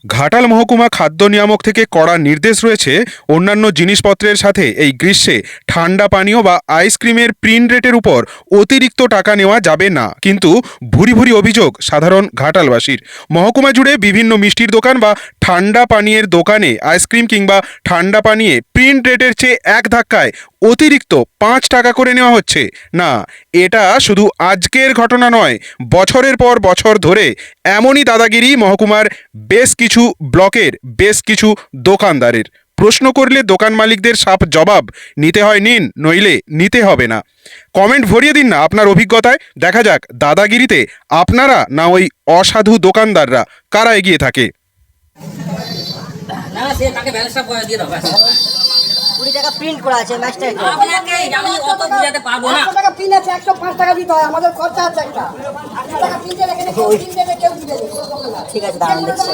ঘাটাল মহকুমা খাদ্য নিয়ামক থেকে কড়া নির্দেশ রয়েছে, অন্যান্য জিনিসপত্রের সাথে এই গ্রীষ্মে ঠান্ডা পানীয় বা আইসক্রিমের প্রিন্ট রেটের উপর অতিরিক্ত টাকা নেওয়া যাবে না। কিন্তু ভুরি ভুরি অভিযোগ সাধারণ ঘাটালবাসীর। মহকুমা জুড়ে বিভিন্ন মিষ্টির দোকান বা ঠান্ডা পানীয়ের দোকানে আইসক্রিম কিংবা ঠান্ডা পানীয়ে প্রিন্ট রেটের চেয়ে এক ধাক্কায় অতিরিক্ত 5 টাকা করে নেওয়া হচ্ছে। না, এটা শুধু আজকের ঘটনা নয়, বছরের পর বছর ধরে এমনই দাদাগিরি মহকুমার বেশ কিছু ব্লকের বেশ কিছু দোকানদারের। প্রশ্ন করলে দোকান মালিকদের সাফ জবাব, নিতে হয় নিন, নইলে নিতে হবে না। কমেন্ট ভরিয়ে দিন না আপনার অভিজ্ঞতায়। দেখা যাক দাদাগিরিতে আপনারা না ওই অসাধু দোকানদাররা কারা এগিয়ে থাকে। না সে তাকে ব্যালেন্সটা করে দিয়ে দাও ব্যাস। 20 টাকা প্রিন্ট করা আছে ম্যাচটা এটা। আপনাকে আমি অত বুঝাতে পারবো না। 100 টাকা প্রিন্ট আছে, 105 টাকা দিতে হয়, আমাদের খরচা আছে একটা। 80 টাকা প্রিন্টে রেখে কেউ প্রিন্ট দেবে, কেউ দিবে না। ঠিক আছে দাঁড়ান দেখছি।